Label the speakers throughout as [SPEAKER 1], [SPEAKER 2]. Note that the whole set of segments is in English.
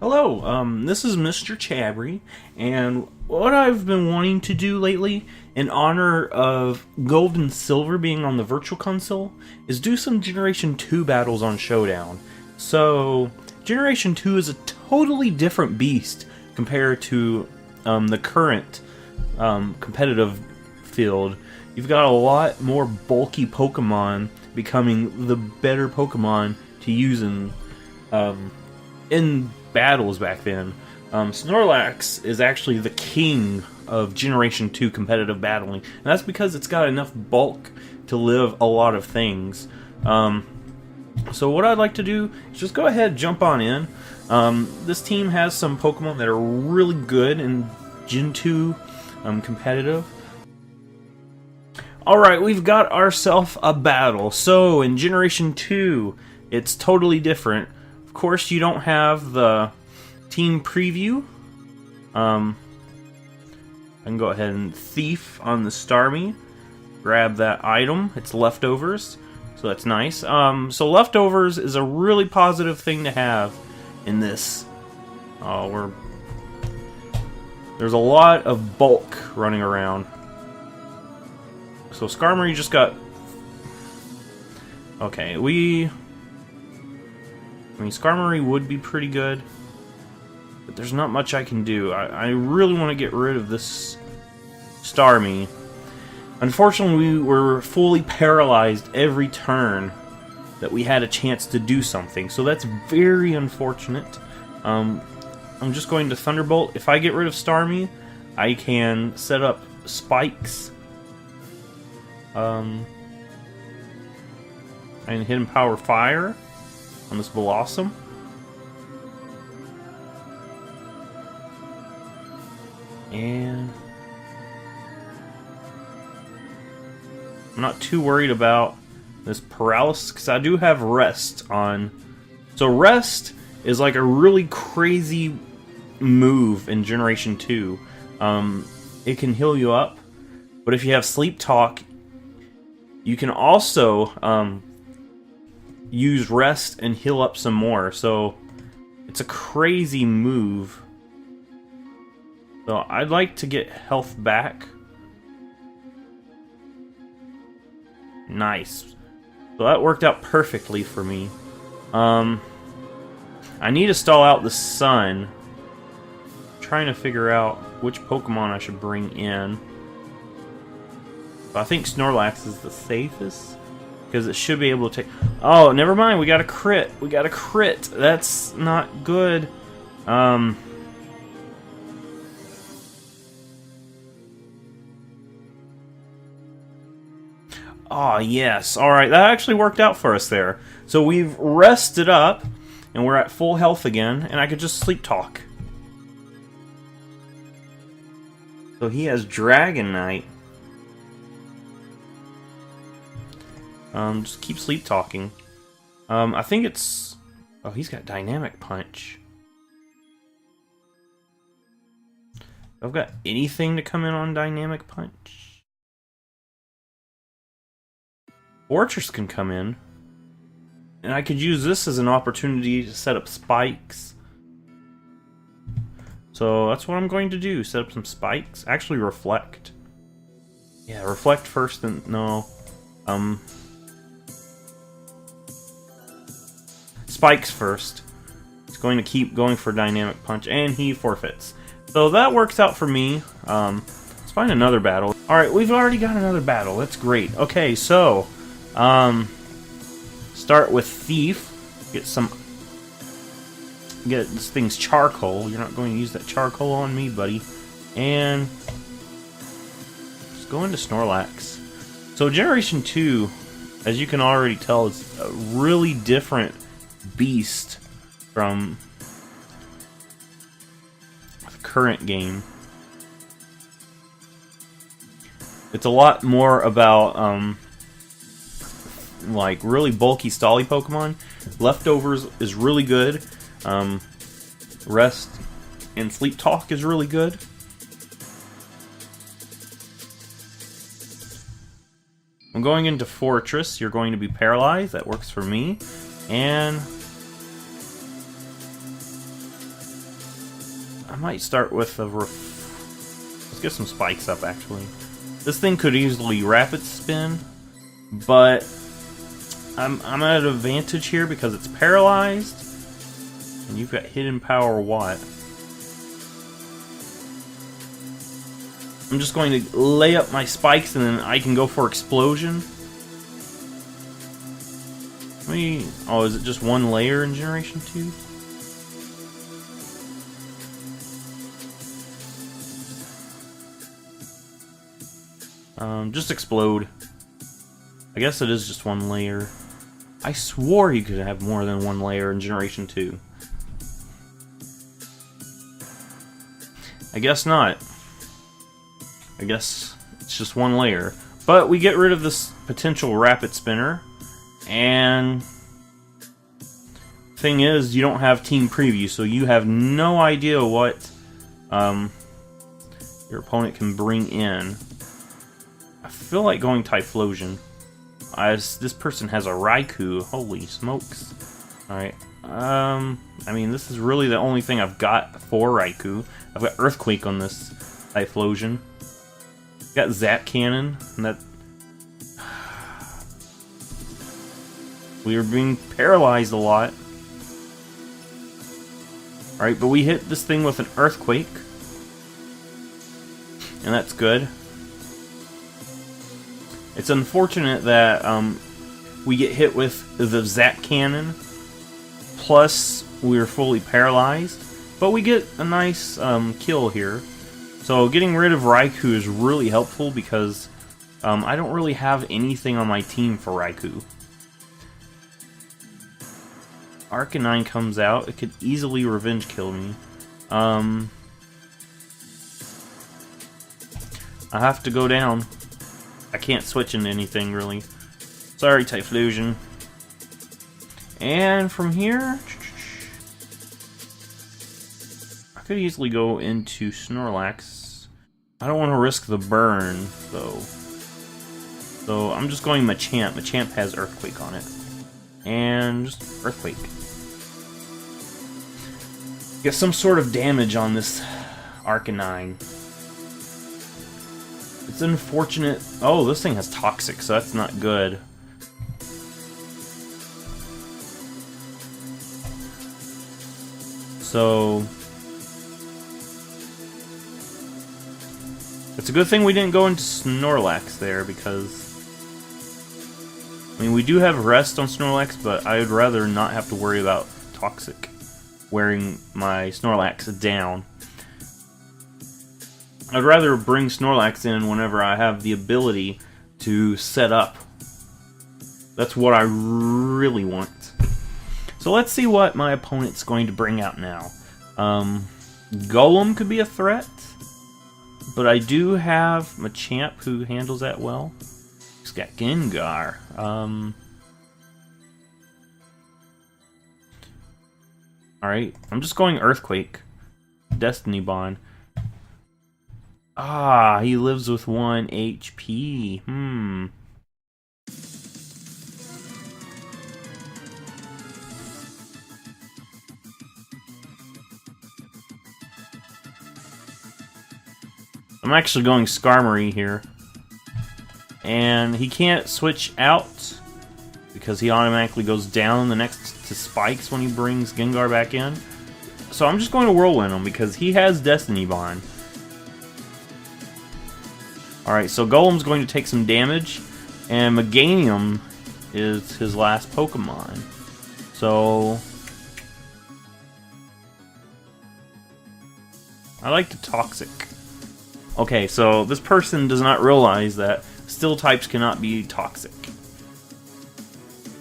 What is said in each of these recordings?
[SPEAKER 1] Hello, this is Mr. Chabry, and what I've been wanting to do lately, in honor of Gold and Silver being on the Virtual Console, is do some Generation 2 battles on Showdown. So, Generation 2 is a totally different beast compared to the current competitive field. You've got a lot more bulky Pokemon becoming the better Pokemon to use in battles back then. Snorlax is actually the king of Generation 2 competitive battling, and that's because it's got enough bulk to live a lot of things. So what I'd like to do is just go ahead and jump on in. This team has some Pokemon that are really good in Gen 2 competitive. Alright, we've got ourselves a battle. So in Generation 2, it's totally different. Of course, you don't have the team preview. I can go ahead and thief on the Starmie. Grab that item. It's leftovers, so that's nice. So leftovers is a really positive thing to have in this. There's a lot of bulk running around. So Skarmory just got... Okay, Skarmory would be pretty good, but there's not much I can do. I really want to get rid of this Starmie. Unfortunately, we were fully paralyzed every turn that we had a chance to do something, so that's very unfortunate. I'm just going to Thunderbolt. If I get rid of Starmie, I can set up spikes. I can hit him Power Fire on this Blossom. And I'm not too worried about this Paralysis because I do have Rest on. So Rest is like a really crazy move in Generation 2. It can heal you up, but if you have Sleep Talk, you can also use Rest and heal up some more. So it's a crazy move. So I'd like to get health back. Nice. So that worked out perfectly for me. I need to stall out the sun. I'm trying to figure out which Pokemon I should bring in. But I think Snorlax is the safest, because it should be able to take... Oh, never mind, we got a crit. We got a crit. That's not good. Oh, yes. Alright, that actually worked out for us there. So we've rested up, and we're at full health again, and I could just Sleep Talk. So he has Dragonite. Just keep Sleep Talking. I think it's... Oh, he's got Dynamic Punch. I've got anything to come in on Dynamic Punch. Fortress can come in. And I could use this as an opportunity to set up spikes. So that's what I'm going to do. Set up some spikes. Actually, Reflect. Yeah, Reflect first and... No. Spikes first. He's going to keep going for Dynamic Punch, and he forfeits. So that works out for me. Let's find another battle. Alright, we've already got another battle. That's great. Okay, so... start with Thief. Get this thing's charcoal. You're not going to use that charcoal on me, buddy. And... Just go into Snorlax. So Generation 2, as you can already tell, is a really different beast from the current game. It's a lot more about like really bulky stally Pokemon. Leftovers is really good. Rest and Sleep Talk is really good. I'm going into Fortress. You're going to be paralyzed. That works for me. And I might start with a... Let's get some spikes up, actually. This thing could easily rapid spin, but I'm at an advantage here because it's paralyzed, and you've got hidden power what? I'm just going to lay up my spikes and then I can go for explosion. Oh, is it just one layer in Generation 2? Just explode. I guess it is just one layer. I swore you could have more than one layer in Generation 2. I guess not. I guess it's just one layer. But we get rid of this potential rapid spinner. And thing is, you don't have team preview, so you have no idea what your opponent can bring in. I feel like going Typhlosion. As this person has a Raikou. Holy smokes. Alright. I mean, this is really the only thing I've got for Raikou. I've got Earthquake on this Typhlosion. Got Zap Cannon, and that... We are being paralyzed a lot. Alright, but we hit this thing with an Earthquake. And that's good. It's unfortunate that we get hit with the Zap Cannon. Plus, we're fully paralyzed. But we get a nice kill here. So getting rid of Raikou is really helpful because I don't really have anything on my team for Raikou. Arcanine comes out. It could easily revenge kill me. I have to go down. I can't switch into anything, really. Sorry, Typhlosion. And from here... I could easily go into Snorlax. I don't want to risk the burn, though. So I'm just going Machamp. Machamp has Earthquake on it. And just Earthquake. Get some sort of damage on this Arcanine. It's unfortunate. Oh, this thing has Toxic, so that's not good. So it's a good thing we didn't go into Snorlax there, because I mean, we do have Rest on Snorlax, but I would rather not have to worry about Toxic wearing my Snorlax down. I'd rather bring Snorlax in whenever I have the ability to set up. That's what I really want. So let's see what my opponent's going to bring out now. Golem could be a threat, but I do have Machamp who handles that well. He's got Gengar. Alright, I'm just going Earthquake. Destiny Bond. Ah, he lives with 1 HP. I'm actually going Skarmory here. And he can't switch out because he automatically goes down the next to Spikes when he brings Gengar back in. So I'm just going to Whirlwind him because he has Destiny Bond. Alright, so Golem's going to take some damage, and Meganium is his last Pokemon. So I like the Toxic. Okay, so this person does not realize that Steel types cannot be Toxic.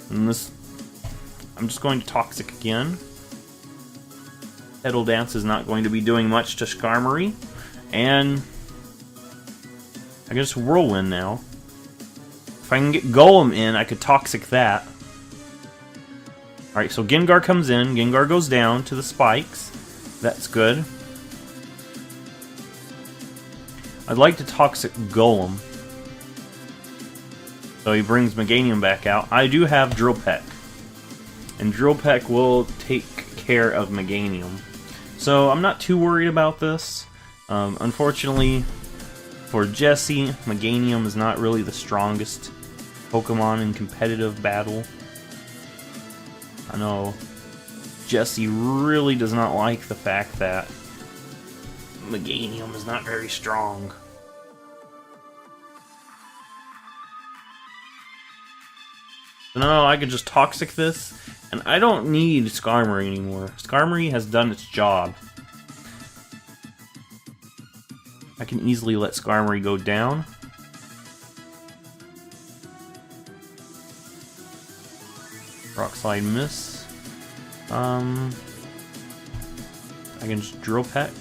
[SPEAKER 1] And this, I'm just going to Toxic again. Petal Dance is not going to be doing much to Skarmory, and I can just Whirlwind now. If I can get Golem in, I could Toxic that. Alright, so Gengar comes in. Gengar goes down to the Spikes. That's good. I'd like to Toxic Golem. So he brings Meganium back out. I do have Drill Peck. And Drill Peck will take care of Meganium. So I'm not too worried about this. Unfortunately, for Jesse, Meganium is not really the strongest Pokemon in competitive battle. I know Jesse really does not like the fact that Meganium is not very strong. So now I could just Toxic this, and I don't need Skarmory anymore. Skarmory has done its job. I can easily let Skarmory go down. Rock Slide miss. I can just Drill Peck.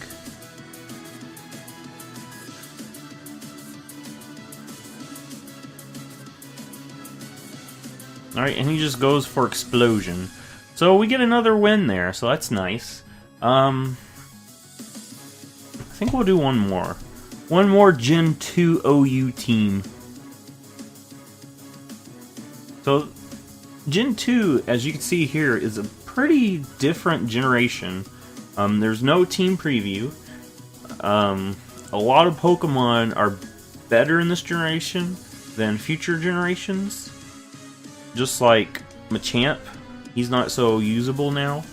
[SPEAKER 1] Alright, and he just goes for Explosion. So we get another win there, so that's nice. I think we'll do one more. One more Gen 2 OU team. So, Gen 2, as you can see here, is a pretty different generation. There's no team preview. A lot of Pokemon are better in this generation than future generations. Just like Machamp, he's not so usable now.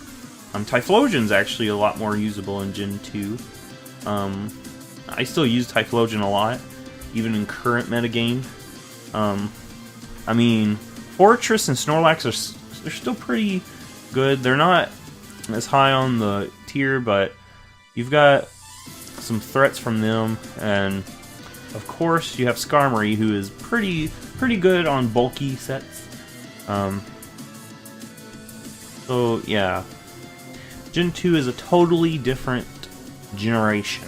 [SPEAKER 1] Typhlosion's actually a lot more usable in Gen 2. I still use Typhlosion a lot, even in current metagame. I mean, Fortress and Snorlax they're still pretty good. They're not as high on the tier, but you've got some threats from them, and of course you have Skarmory, who is pretty good on bulky sets. So yeah, Gen 2 is a totally different generation,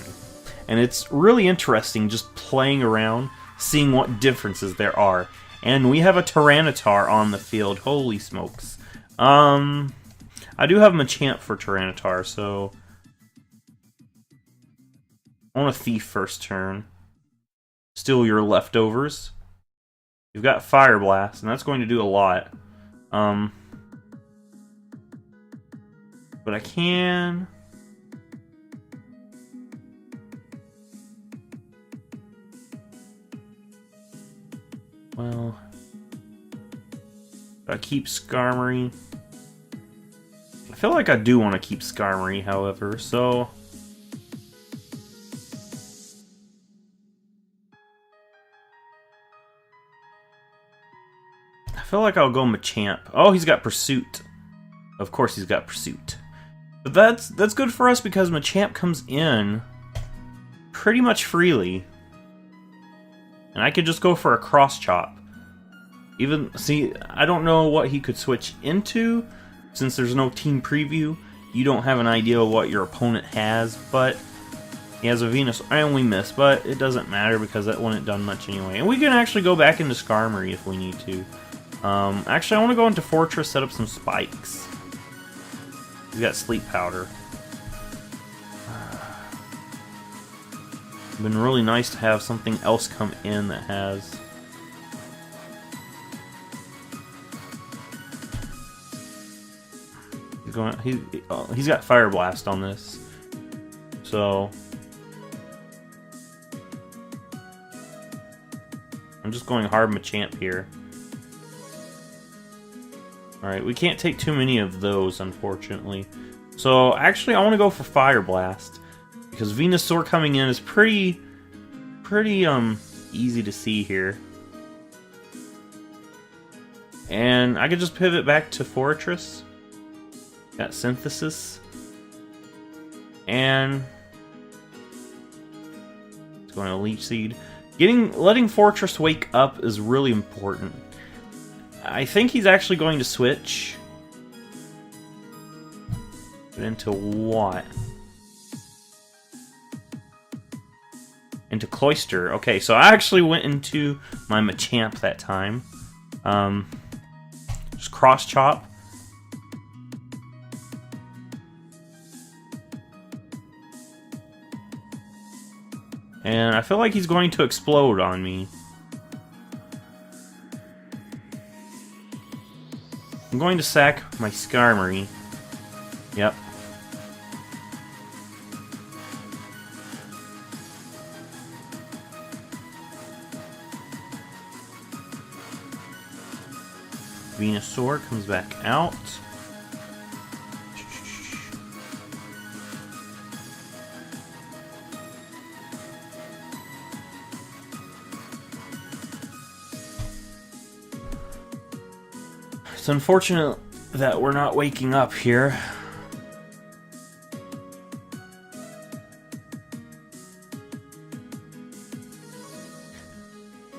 [SPEAKER 1] and it's really interesting just playing around, seeing what differences there are. And we have a Tyranitar on the field. Holy smokes. I do have Machamp for Tyranitar, so I want to Thief first turn. Steal your leftovers. You've got Fire Blast, and that's going to do a lot. But I can... Well... I keep Skarmory. I feel like I do want to keep Skarmory, however, so... I feel like I'll go Machamp. Oh, he's got Pursuit. Of course he's got Pursuit. But that's good for us because Machamp comes in pretty much freely. And I could just go for a Cross Chop. See, I don't know what he could switch into. Since there's no team preview, you don't have an idea what your opponent has, but he has a Venus. I only missed, but it doesn't matter because that wouldn't have done much anyway. And we can actually go back into Skarmory if we need to. Actually, I want to go into Fortress, set up some spikes. He's got Sleep Powder. It's been really nice to have something else come in that has... He's got Fire Blast on this, so I'm just going hard Machamp here. Alright, we can't take too many of those, unfortunately. So, actually, I want to go for Fire Blast, because Venusaur coming in is pretty easy to see here. And I could just pivot back to Fortress. Got Synthesis. And it's going to Leech Seed. Letting Fortress wake up is really important. I think he's actually going to switch. But into what? Into Cloyster. Okay, so I actually went into my Machamp that time. Just Cross Chop. And I feel like he's going to explode on me. I'm going to sack my Skarmory. Yep. Venusaur comes back out. It's unfortunate that we're not waking up here.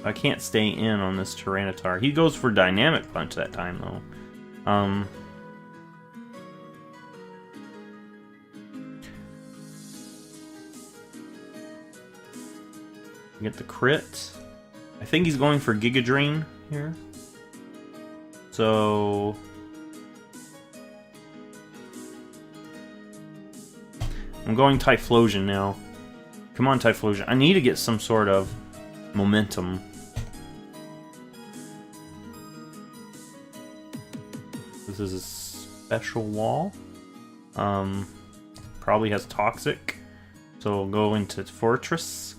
[SPEAKER 1] I can't stay in on this Tyranitar. He goes for Dynamic Punch that time, though. Get the crit. I think he's going for Giga Drain here. So... I'm going Typhlosion now. Come on, Typhlosion. I need to get some sort of momentum. This is a special wall. Probably has Toxic. So we'll go into Fortress.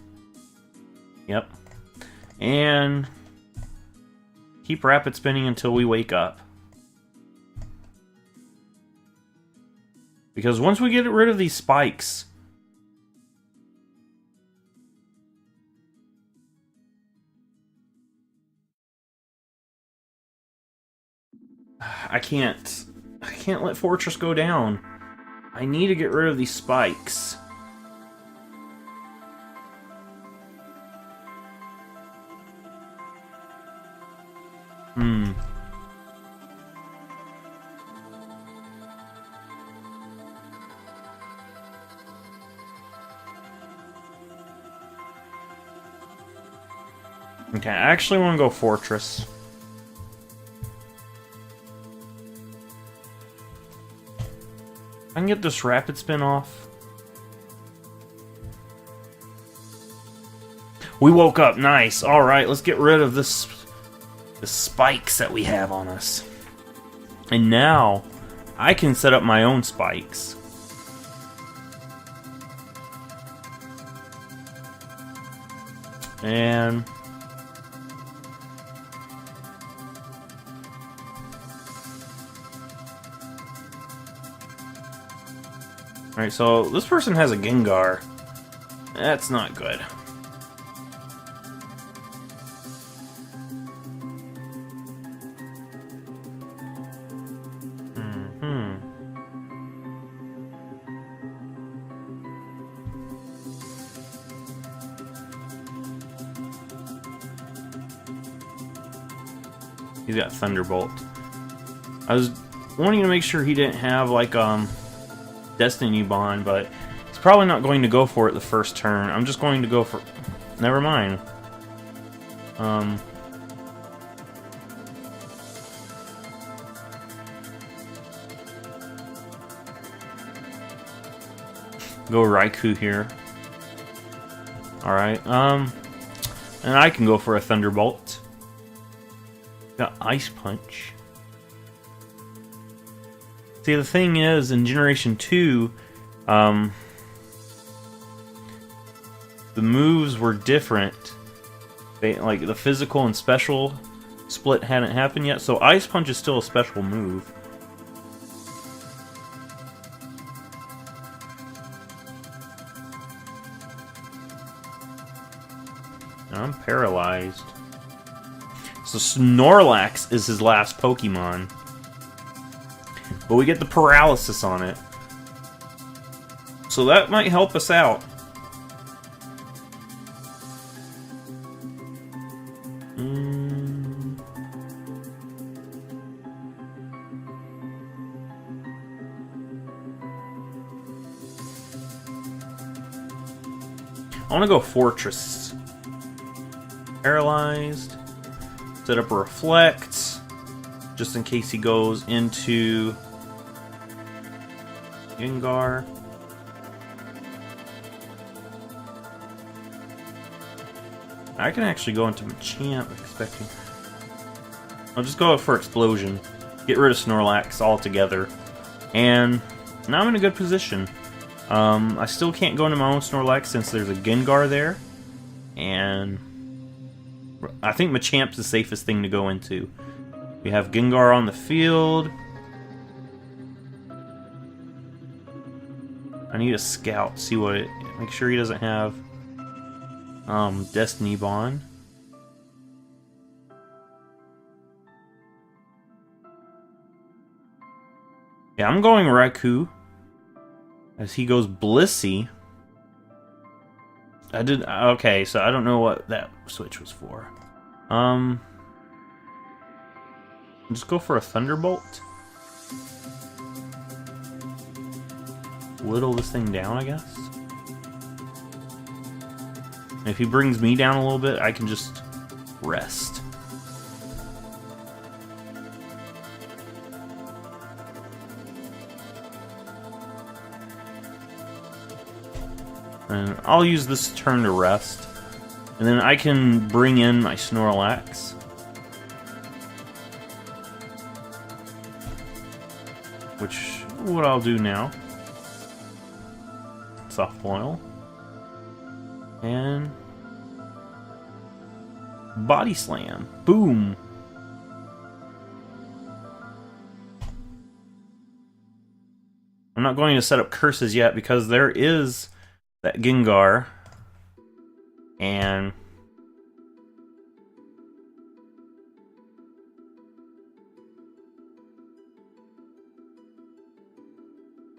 [SPEAKER 1] Yep. And keep Rapid Spinning until we wake up. Because once we get rid of these spikes, I can't let Fortress go down. I need to get rid of these spikes. Okay, I actually want to go Fortress. I can get this Rapid Spin off. We woke up, nice. Alright, let's get rid of the spikes that we have on us. And now, I can set up my own spikes. And... Alright, so this person has a Gengar. That's not good. He's got Thunderbolt. I was wanting to make sure he didn't have, like, Destiny Bond, but he's probably not going to go for it the first turn. I'm just going to go for... Never mind. Go Raikou here. Alright, and I can go for a Thunderbolt. Got Ice Punch. See, the thing is, in Generation 2, the moves were different. Like, the physical and special split hadn't happened yet, so Ice Punch is still a special move. I'm paralyzed. So Snorlax is his last Pokemon. But we get the paralysis on it. So that might help us out. I want to go Fortress. Paralyzed. Set up a Reflect. Just in case he goes into Gengar. I can actually go into Machamp, expecting... I'll just go for Explosion. Get rid of Snorlax altogether. And now I'm in a good position. I still can't go into my own Snorlax since there's a Gengar there. And I think Machamp's the safest thing to go into. We have Gengar on the field. I need a scout. See what it. Make sure he doesn't have Destiny Bond. Yeah, I'm going Raikou as he goes Blissey. Okay, so I don't know what that switch was for. Just go for a Thunderbolt. Whittle this thing down, I guess. And if he brings me down a little bit, I can just rest. And I'll use this turn to rest. And then I can bring in my Snorlax. Which, what I'll do now. Soft Boil. And Body Slam. Boom! I'm not going to set up curses yet because there is that Gengar. And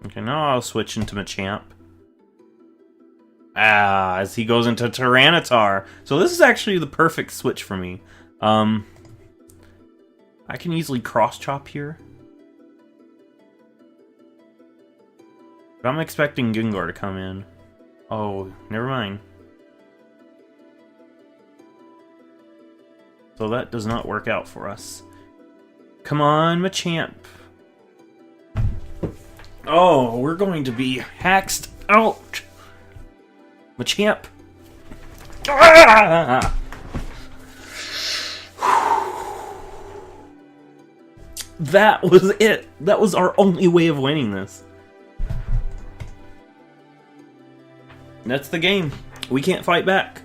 [SPEAKER 1] okay, now I'll switch into Machamp. As he goes into Tyranitar. So this is actually the perfect switch for me. I can easily cross-chop here. But I'm expecting Gengar to come in. Oh, never mind. So that does not work out for us. Come on, Machamp. Oh, we're going to be haxed out. Machamp. Ah! That was it. That was our only way of winning this. That's the game. We can't fight back.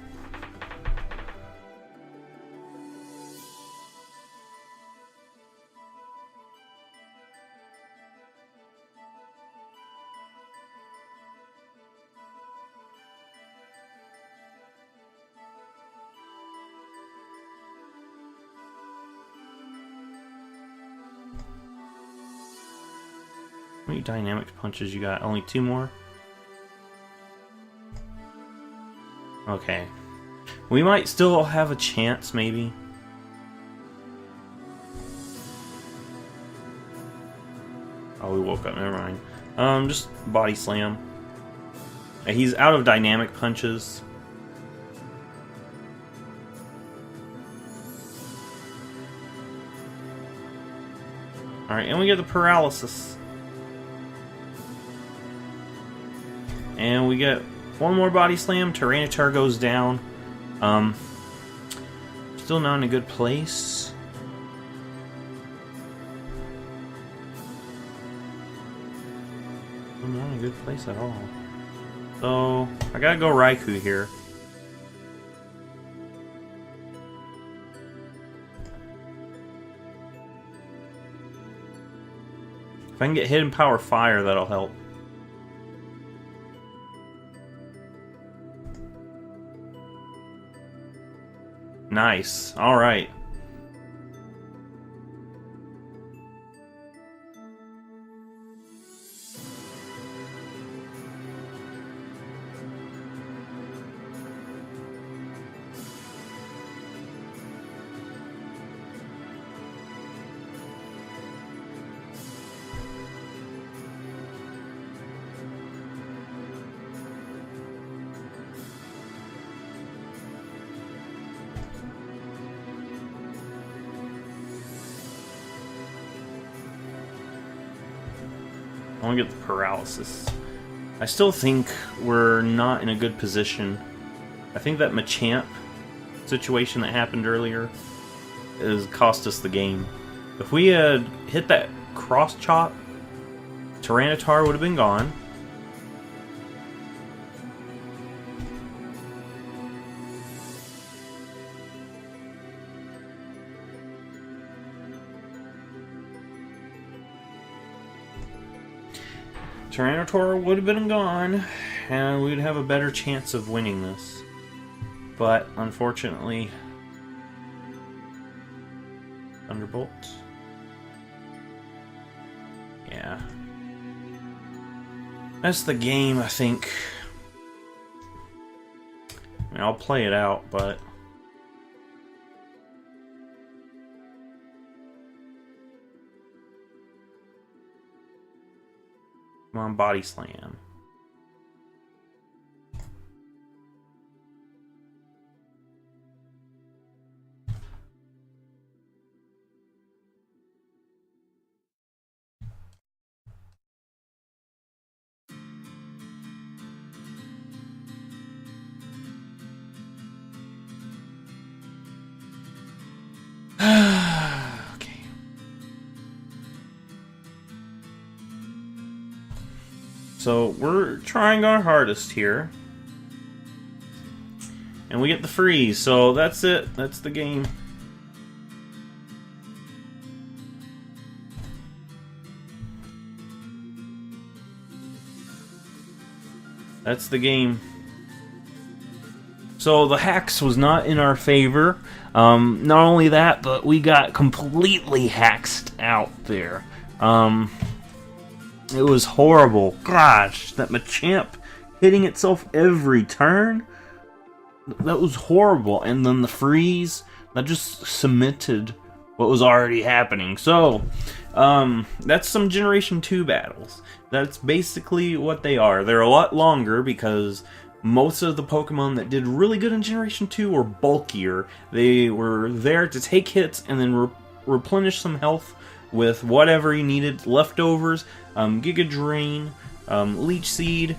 [SPEAKER 1] How many dynamic punches you got? Only 2 more? Okay. We might still have a chance, maybe. Oh, we woke up. Never mind. Just Body Slam. He's out of dynamic punches. Alright, and we get the paralysis. And we get one more Body Slam. Tyranitar goes down. Still not in a good place. Still not in a good place at all. So, I gotta go Raikou here. If I can get Hidden Power Fire, that'll help. Nice. Alright. I want to get the paralysis. I still think we're not in a good position. I think that Machamp situation that happened earlier has cost us the game. If we had hit that cross chop, Tyranitar would have been gone. Tyranitar would have been gone, and we'd have a better chance of winning this. But, unfortunately... Thunderbolt. Yeah. That's the game, I think. I mean, I'll play it out, but... Come on, Body Slam. Okay. So we're trying our hardest here. And we get the freeze, so that's it. That's the game. That's the game. So the hacks was not in our favor. Not only that, but we got completely hacked out there. It was horrible. Gosh, that Machamp hitting itself every turn. That was horrible. And then the freeze, that just cemented what was already happening. So, that's some Generation 2 battles. That's basically what they are. They're a lot longer because most of the Pokemon that did really good in Generation 2 were bulkier. They were there to take hits and then replenish some health with whatever you needed. Leftovers, Giga Drain, Leech Seed,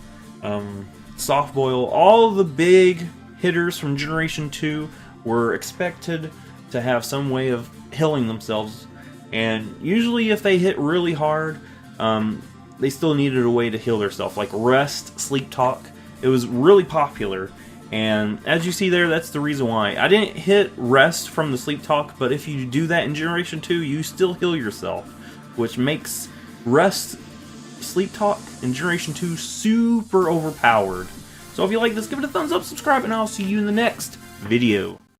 [SPEAKER 1] Soft Boil. All the big hitters from Generation 2 were expected to have some way of healing themselves. And usually if they hit really hard, they still needed a way to heal themselves. Like Rest, Sleep Talk. It was really popular, and as you see there, that's the reason why. I didn't hit Rest from the Sleep Talk, but if you do that in Generation 2, you still heal yourself, which makes Rest, Sleep Talk in Generation 2 super overpowered. So if you like this, give it a thumbs up, subscribe, and I'll see you in the next video.